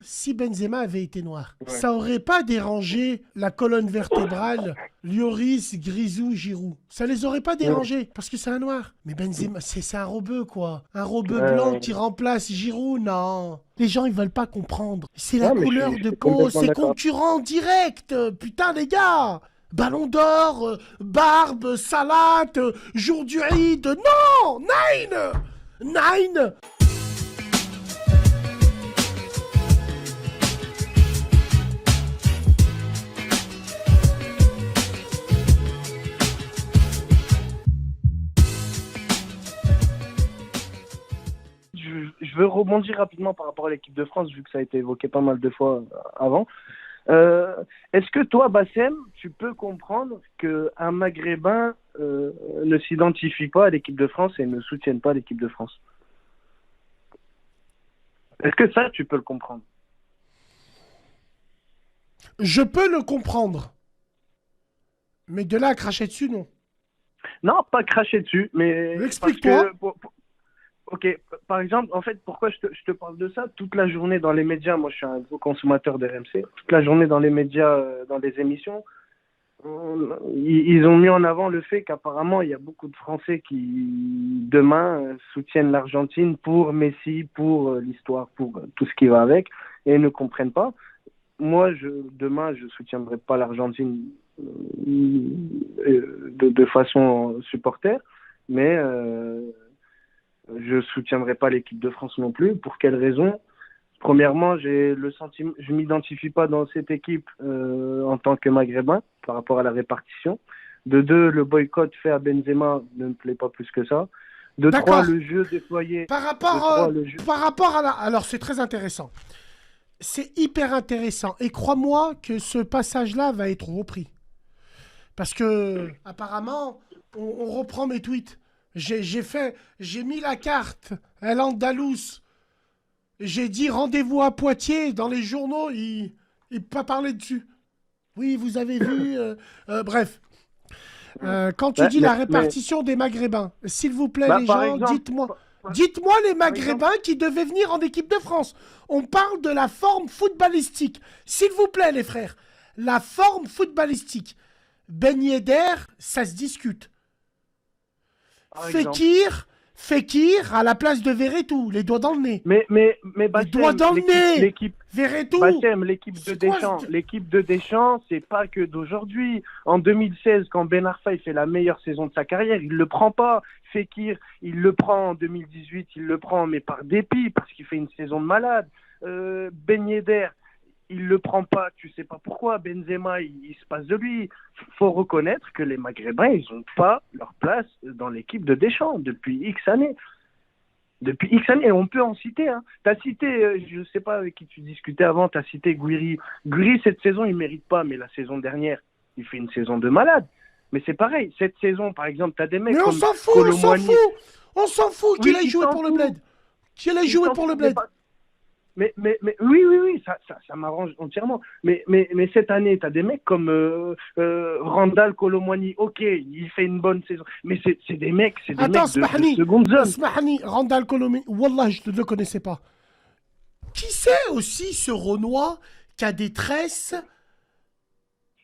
Si Benzema avait été noir, Ouais. ça aurait pas dérangé la colonne vertébrale Lloris, Grisou, Giroud. Ça les aurait pas Ouais. dérangés parce que c'est un noir. Mais Benzema, c'est un rebeu quoi. Un rebeu blanc Euh, qui remplace Giroud, non. Les gens ils veulent pas comprendre. C'est la non, mais couleur je de suis peau, complètement c'est d'accord. concurrent direct. Putain les gars. Ballon d'or, barbe, salade, jour du Eid. Non, nine, nine. Je veux rebondir rapidement par rapport à l'équipe de France, vu que ça a été évoqué pas mal de fois avant. Est-ce que toi, Bassem, tu peux comprendre qu'un Maghrébin ne s'identifie pas à l'équipe de France et ne soutienne pas l'équipe de France? Est-ce que ça, tu peux le comprendre? Je peux le comprendre. Mais de là à cracher dessus, non. Non, pas cracher dessus, mais parce Explique-toi. que, ok, par exemple, en fait, pourquoi je te parle de ça? Toute la journée dans les médias, moi je suis un gros consommateur d'RMC, toute la journée dans les médias, dans les émissions, ils ont mis en avant le fait qu'apparemment il y a beaucoup de Français qui demain soutiennent l'Argentine pour Messi, pour l'histoire, pour tout ce qui va avec, et ne comprennent pas. Moi, demain, je soutiendrai pas l'Argentine de façon supporter, mais je soutiendrai pas l'équipe de France non plus. Pour quelle raison? Premièrement, j'ai le sentiment, je m'identifie pas dans cette équipe en tant que Maghrébin par rapport à la répartition. De deux, le boycott fait à Benzema ne me plaît pas plus que ça. De trois, D'accord. le jeu déployé. Par De rapport, trois, le jeu. par rapport à la... Alors, c'est très intéressant. C'est hyper intéressant. Et crois-moi que ce passage-là va être repris. Parce que, apparemment, on reprend mes tweets. J'ai mis la carte à l'Andalous. J'ai dit rendez-vous à Poitiers. Dans les journaux, il pas parlé dessus. Oui, vous avez vu. Bref. Quand tu Ouais, dis la mais répartition des Maghrébins, s'il vous plaît, bah, les par gens, exemple, dites-moi. par, Dites-moi les par exemple, Maghrébins qui devaient venir en équipe de France. On parle de la forme footballistique. S'il vous plaît, les frères. La forme footballistique. Ben Yedder, ça se discute. par exemple. Fekir à la place de Verretou, les doigts dans le nez. Mais Les doigts Bassem, dans le nez. l'équipe, Verretou. Bassem, C'est quoi l'équipe de Deschamps, c'est pas que d'aujourd'hui. En 2016, quand Ben Arfa il fait la meilleure saison de sa carrière, il le prend pas. Fekir, il le prend en 2018, il le prend, mais par dépit, parce qu'il fait une saison de malade. Ben Yedder, il le prend pas, tu sais pas pourquoi. Benzema, il se passe de lui. Faut reconnaître que les Maghrébins, ils ont pas leur place dans l'équipe de Deschamps depuis X années. Depuis X années, on peut en citer. Hein. Tu as cité, je ne sais pas avec qui tu discutais avant, tu as cité Guiri. Guiri, cette saison, il ne mérite pas, mais la saison dernière, il fait une saison de malade. Mais c'est pareil, cette saison, par exemple, tu as des Mais mecs on comme s'en fout, on s'en Colomboigny. fout. On s'en fout qu'il Oui, aille il jouer s'en pour le fout. bled. Qu'il aille Il jouer s'en pour le fout, mais bled. pas. Mais oui, ça m'arrange entièrement. Mais cette année, tu as des mecs comme Randall Colomboigny. Ok, il fait une bonne saison. Mais c'est des mecs, Attends, de Smahni. seconde zone. Smahni, Randall Kolomi. Wallah, je ne le connaissais pas. Qui c'est aussi ce Renoir qui a des tresses?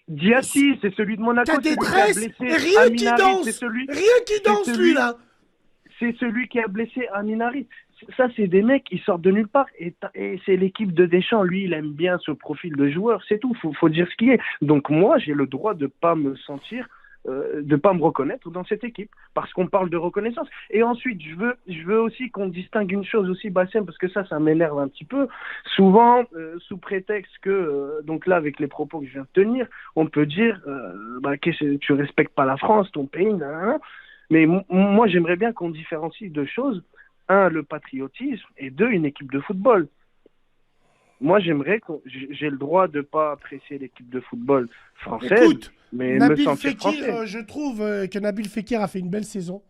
Diassi, c'est celui de Qui a Monaco, des celui qui a tresses et blessé rien qui Aminari, danse. Rien qui c'est danse, lui, celui, là. c'est celui qui a blessé Aminari. Ça, c'est des mecs qui sortent de nulle part. Et c'est l'équipe de Deschamps. Lui, il aime bien ce profil de joueur. C'est tout. Faut dire ce qui est. Donc moi, j'ai le droit de pas me sentir, de pas me reconnaître dans cette équipe, parce qu'on parle de reconnaissance. Et ensuite, je veux aussi qu'on distingue une chose aussi, Bassem, parce que ça m'énerve un petit peu. Souvent, sous prétexte que, donc là, avec les propos que je viens de tenir, on peut dire, tu respectes pas la France, ton pays, nanana. Mais moi, j'aimerais bien qu'on différencie deux choses. Un, le patriotisme, et deux, une équipe de football. Moi, j'ai le droit de ne pas apprécier l'équipe de football française, Écoute, mais me Nabil sentir Fekir, français. je trouve que Nabil Fekir a fait une belle saison.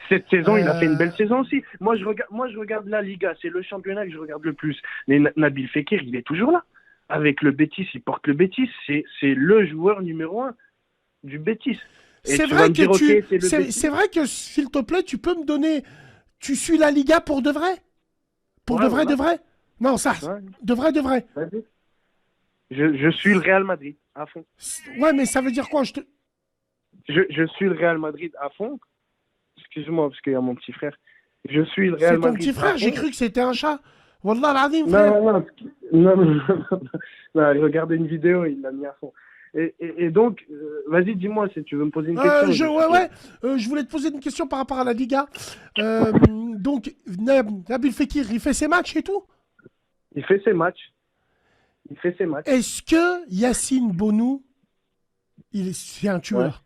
Cette saison, il a fait une Euh, belle saison aussi. Moi, je regarde la Liga, c'est le championnat que je regarde le plus. Mais Nabil Fekir, il est toujours là. Avec le Betis, il porte le Betis. C'est le joueur numéro un du Betis. Et c'est tu vas vrai me que dire, ok, c'est le c'est Betis. vrai que, s'il te plaît, tu peux me donner. Tu suis la Liga pour de vrai? Pour Ouais, de vrai, de voilà. vrai? Non, ça, Ouais, de vrai, de vrai. vas-y. Je suis le Real Madrid à fond. Ouais, mais ça veut dire quoi? Je suis le Real Madrid à fond. Excuse-moi, parce qu'il y a mon petit frère. Je suis le C'est Real ton petit Madrid à frère, j'ai fond. cru que c'était un chat. Wallah l'azim, frère. Non, non, non, non, non, non, il regardait une vidéo, il l'a mis à fond. Et donc, vas-y, dis-moi si tu veux me poser une question. Ouais, ouais. Je voulais te poser une question par rapport à la Liga. Donc, Nabil Fekir, il fait ses matchs et tout. Il fait ses matchs. Il fait ses matchs. Est-ce que Yacine Bonou, c'est un Ouais. tueur?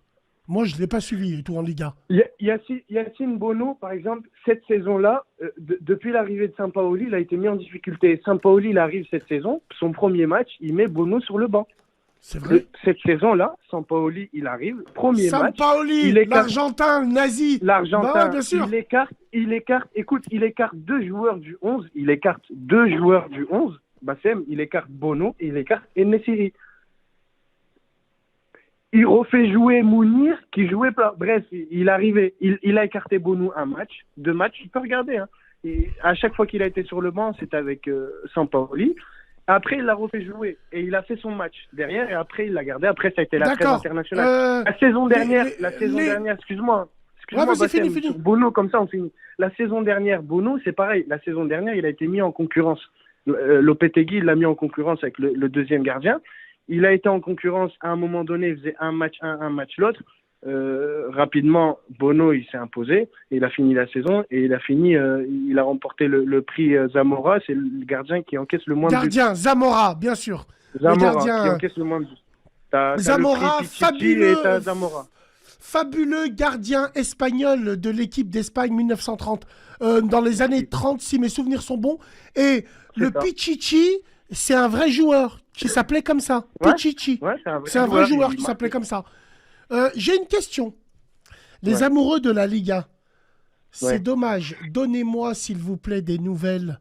Moi, je ne l'ai pas suivi et tout en Liga. Yacine Bono, par exemple, cette saison-là, depuis l'arrivée de Sampaoli, il a été mis en difficulté. Sampaoli, il arrive cette saison, son premier match, il met Bono sur le banc. C'est vrai. Cette saison-là, Sampaoli, il arrive, premier match, Sampaoli, il écarte l'Argentin, nazi. l'Argentin, Bah ouais, bien sûr. il écarte deux joueurs du 11, Bassem, il écarte Bono et il écarte En-Nesyri. Il refait jouer Mounir, qui jouait pas. Bref, il arrivait. Il a écarté Bonou un match, deux matchs. Tu peux regarder. Hein. Et à chaque fois qu'il a été sur le banc, c'était avec Sampaoli. Après, il l'a refait jouer et il a fait son match derrière. Et après, il l'a gardé. Après, ça a été la trêve D'accord. internationale. La saison dernière, excuse-moi, Ouais, vas-y, Bassem, fini. sur Bono, comme ça, on finit. La saison dernière, Bono, c'est pareil. La saison dernière, il a été mis en concurrence. Lopetegui, il l'a mis en concurrence avec le deuxième gardien. Il a été en concurrence à un moment donné, il faisait un match l'autre. Rapidement, Bono, il s'est imposé et il a fini la saison et il a remporté le prix Zamora. C'est le gardien qui encaisse le moins de buts. Gardien, Zamora, bien sûr. Zamora, Le gardien, qui encaisse le moins de buts. T'as Zamora, le prix Pichichi fabuleux. et t'as Zamora. Fabuleux gardien espagnol de l'équipe d'Espagne 1930. Dans les années 30, si mes souvenirs sont bons. Et le ça. Pichichi, c'est un vrai joueur qui s'appelait comme ça. Ouais, Pichichi. ouais, C'est un vrai joueur il qui marque. s'appelait comme ça. J'ai une question. Les Ouais. amoureux de la Liga, c'est Ouais. dommage. Donnez-moi, s'il vous plaît, des nouvelles.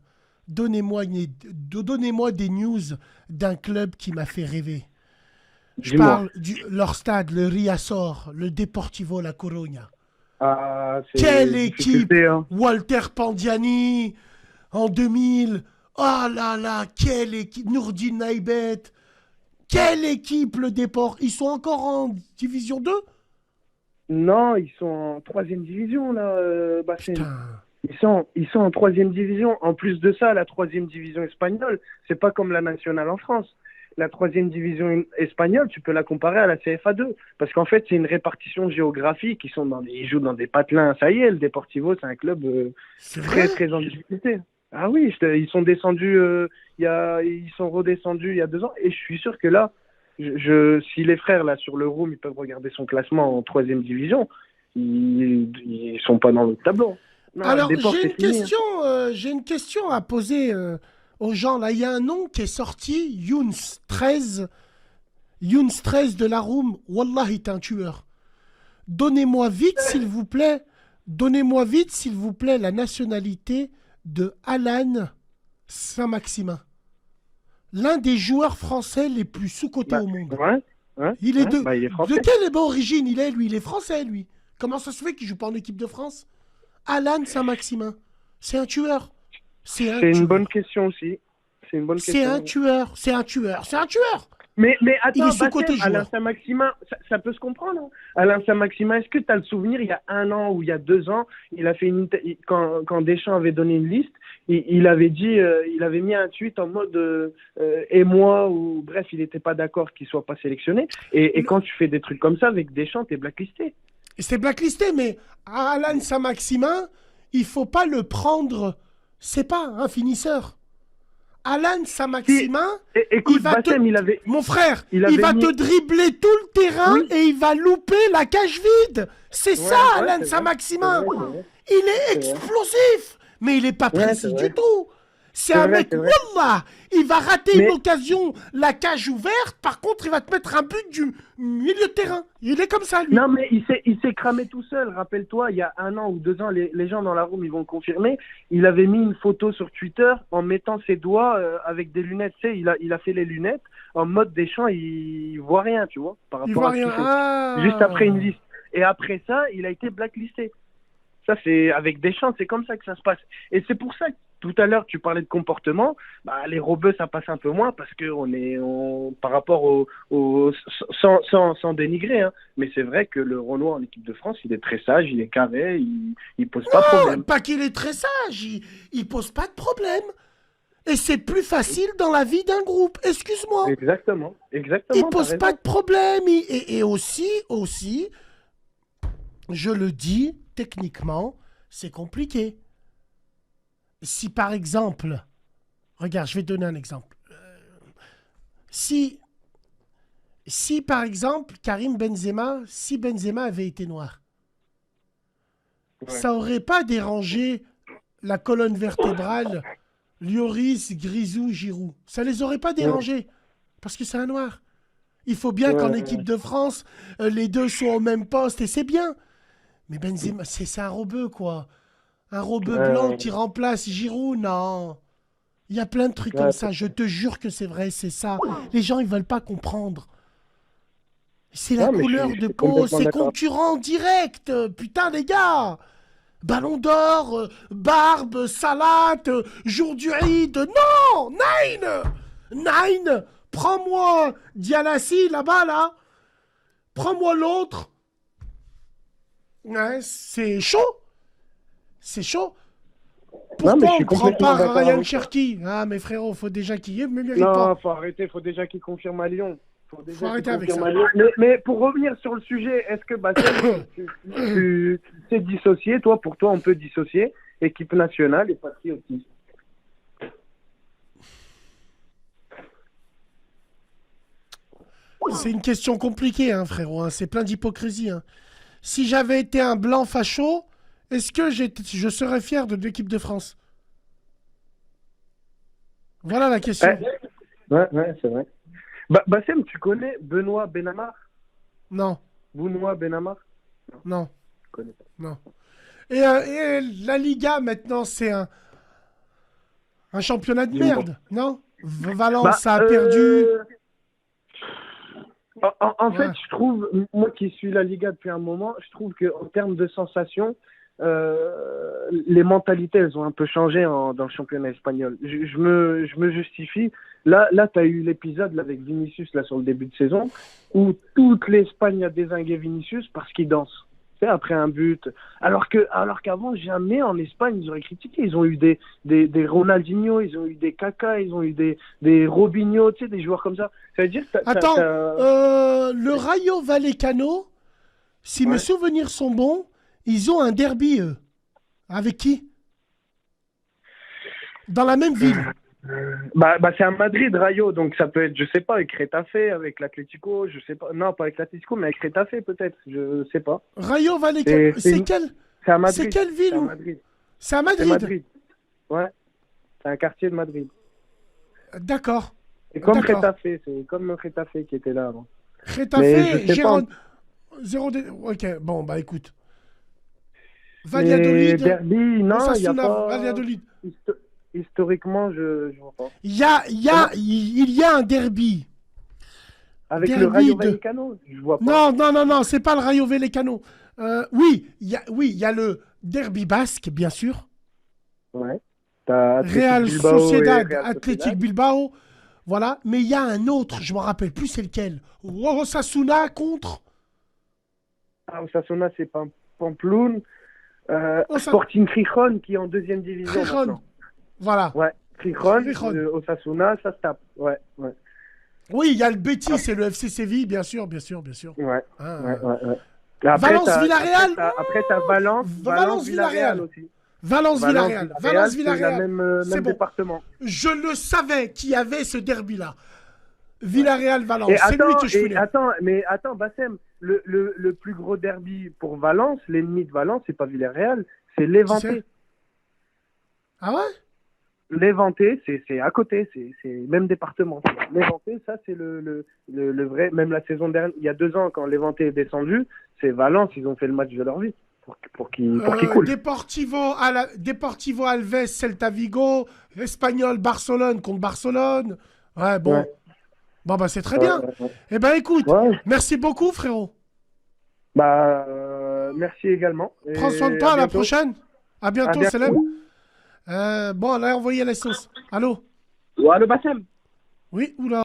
Donnez-moi des news d'un club qui m'a fait rêver. Je Dis-moi. parle leur stade, le Riazor, le Deportivo La Coruña. Ah, c'est Quelle une équipe! difficulté, hein. Walter Pandiani en 2000. Oh là là, quelle équipe! Nourdine Naibet. Quelle équipe, le Déport! Ils sont encore en Division 2? Non, ils sont en troisième division, là, Bassem. Putain. Ils sont en troisième division. En plus de ça, la troisième division espagnole, c'est pas comme la nationale en France. La troisième division espagnole, tu peux la comparer à la CFA2. Parce qu'en fait, c'est une répartition géographique. Ils jouent dans des patelins. Ça y est, le Deportivo, c'est un club C'est vrai? très en difficulté. Ah oui, ils sont descendus, ils sont redescendus il y a 2 ans. Et je suis sûr que là, si les frères, là, sur le room, ils peuvent regarder son classement en troisième division, ils sont pas dans le tableau. Non, Alors, le Déport, j'ai c'est une fini, question, j'ai une question à poser aux gens. Là, il y a un nom qui est sorti, Younes 13. Younes 13 de la Room. Wallah, il est un tueur. Donnez-moi vite, s'il vous plaît, la nationalité de Alan Saint-Maximin. L'un des joueurs français les plus sous-cotés au monde. Ouais, Il est il est français. de quelle origine il est, lui? Il est français, lui. Comment ça se fait qu'il joue pas en équipe de France? Alan Saint-Maximin. C'est un tueur. C'est une bonne question aussi. C'est un tueur. Mais Il attends, est sous-coté Bassem, Alain joueur. Saint-Maximin, ça peut se comprendre. Hein. Alain Saint-Maximin, est-ce que tu as le souvenir, il y a 1 an ou il y a 2 ans, il a fait quand Deschamps avait donné une liste, il avait dit, il avait mis un tweet en mode et moi, ou bref, il n'était pas d'accord qu'il soit pas sélectionné. Et quand tu fais des trucs comme ça avec Deschamps, t'es blacklisté. C'est blacklisté, mais Alan Saint-Maximin, il faut pas le prendre. C'est pas un finisseur. Alan Saint-Maximin, Écoute, Bassem, mon frère, il il va avait te dribbler tout le terrain Oui. et il va louper la cage vide. C'est ça, ouais, Alan c'est Saint-Maximin. vrai, c'est vrai. Il est C'est vrai. explosif, mais il est pas Ouais, précis c'est vrai. du tout. C'est C'est un vrai, mec, c'est vrai. wallah, il va rater Mais- une occasion, la cage ouverte. Par contre, il va te mettre un but du milieu de terrain. Il est comme ça, lui. Non, mais il s'est cramé tout seul. Rappelle-toi, il y a 1 an ou 2 ans, les gens dans la room, ils vont le confirmer. Il avait mis une photo sur Twitter en mettant ses doigts avec des lunettes. Tu sais, il a fait les lunettes en mode Deschamps, il voit rien, tu vois, par Il rapport voit à ce qu'il rien. fait. Ah. Juste après une liste. Et après ça, il a été blacklisté. Ça, c'est avec Deschamps, c'est comme ça que ça se passe. Et c'est pour ça tout à l'heure, tu parlais de comportement. Bah, les Robeux, ça passe un peu moins parce que par rapport sans dénigrer, hein, mais c'est vrai que le Renoir en équipe de France, il est très sage, il est carré, il pose pas de Non, problème. pas qu'il est très sage, il pose pas de problème. Et c'est plus facile dans la vie d'un groupe, excuse-moi. Exactement, Il exactement, t'as pose pas raison. de problème. Et aussi, je le dis, techniquement, c'est compliqué. Si par exemple, regarde, je vais te donner un exemple. Si, si par exemple, si Benzema avait été noir, Ouais. ça aurait pas dérangé la colonne vertébrale Lloris, Grisou, Giroud. Ça les aurait pas Ouais. dérangés parce que c'est un noir. Il faut bien qu'en équipe Ouais. de France, les deux soient au même poste et c'est bien. Mais Benzema, c'est un robeux quoi. Un robeux blanc Ouais. qui remplace Giroud, non. Il y a plein de trucs comme Ouais. ça. Je te jure que c'est vrai, c'est ça. Les gens, ils veulent pas comprendre. C'est la Non, mais couleur je de suis peau, complètement c'est d'accord. concurrent direct. Putain, les gars. Ballon d'or, barbe, salade, jour du Eid. Non, Nine. Nine, prends-moi Dialassi là-bas, là. Prends-moi l'autre. Ouais, c'est chaud. C'est chaud. Non, mais Pourquoi je on suis prend complètement pas d'accord Ryan avec toi. Cherki? Ah, mais frérot, faut déjà qu'il y ait, me mérite pas. Non, faut arrêter, faut déjà qu'il confirme à Lyon. Faut Faut déjà qu'il arrêter avec confirme ça. à Lyon. Mais pour revenir sur le sujet, est-ce que Bassem, tu sais dissocier, toi, pour toi, on peut dissocier équipe nationale et patriotisme. C'est une question compliquée, hein, frérot. Hein. C'est plein d'hypocrisie. Hein. Si j'avais été un blanc facho, est-ce que je serais fier de l'équipe de France? Voilà la question. Ouais, c'est vrai. Bassem, tu connais Benoît Benamar? Non, Benoît Benamar? non, Je connais pas. non. Et la Liga, maintenant, c'est un championnat de Dis-moi. merde, non? Bah, Valence a perdu. en fait, Ouais. je trouve, moi qui suis la Liga depuis un moment, je trouve qu'en termes de sensations, les mentalités, elles ont un peu changé dans le championnat espagnol. Je me justifie. Là tu as eu l'épisode là, avec Vinicius là, sur le début de saison, où toute l'Espagne a dézingué Vinicius parce qu'il danse. Tu sais, après un but. Alors qu'avant, jamais en Espagne, ils auraient critiqué. Ils ont eu des Ronaldinho, ils ont eu des Kaka, ils ont eu des Robinho, tu sais, des joueurs comme ça. Ça veut dire que Attends, le Rayo Vallecano, si mes Ouais. souvenirs sont bons, ils ont un derby, eux. Avec qui? Dans la même ville. C'est à Madrid, Rayo, donc ça peut être, je sais pas, avec Retafe, avec l'Atlético, je sais pas, non, pas avec l'Atlético, mais avec Retafe peut-être, je sais pas. Rayo Vallecano, C'est c'est une- c'est à c'est Madrid, quelle c'est ville à où? Madrid, C'est à c'est Madrid. Madrid, ouais, c'est un quartier de Madrid. D'accord, C'est comme d'accord. Retafe, c'est comme Retafe qui était là avant. Mais je Retafe, sais pas, Gérone. Ok, bon, bah écoute. mais Valladolid, Derby, non, il n'y a Osasuna, pas, Valladolid. historiquement, je vois pas. Il Comment? il y a un derby. Avec le Derby Rayo de. Vallecano, je vois pas. Non, non, non, non, c'est pas le Rayo Vallecano. Oui, il y a le derby basque, bien sûr. Ouais. T'as Athletic Real Bilbao et Sociedad, Real Athletic Sociedad. Bilbao. Voilà. Mais il y a un autre, je me rappelle plus c'est lequel. Osasuna contre. Ah, Osasuna, c'est Pamploune. Osa... Sporting Gijón qui est en deuxième division Gijón. maintenant. Voilà. Ouais, Gijón, Gijón. Osasuna, ça se tape. Ouais, ouais, Oui, il y a le Betis et le FC Séville, bien sûr, bien sûr, bien sûr. ouais, Hein, ouais, ouais. Et après, Valence Villarreal. t'as Valence Villarreal Villarreal. aussi. Valence Villarreal. Valence C'est la Villarreal. même C'est bon. département. Je le savais qu'il y avait ce derby-là. Villarreal-Valence. Et C'est lui que je voulais. attends, Bassem, le plus gros derby pour Valence, l'ennemi de Valence, c'est pas Villarreal, c'est Qui c'est? Levante. Ah ouais? Levante, c'est à côté, c'est le même département. Levante, ça c'est le vrai. Même la saison dernière, il y a 2 ans, quand Levante est descendu, c'est Valence, ils ont fait le match de leur vie pour qu'ils coulent. Deportivo Alves, Celta Vigo, Espagnol, Barcelone contre Barcelone. Ouais, bon. Ouais, Bon, bah, c'est très ouais, bien. ouais, ouais. Eh ben, écoute, Ouais. merci beaucoup, frérot. Merci également. Prends soin de Et toi, à à la bientôt. prochaine. À À bientôt, bientôt. Célèbre. Bon, là, envoyez la sauce. Allô? Ou le Bassem. Oui, oula.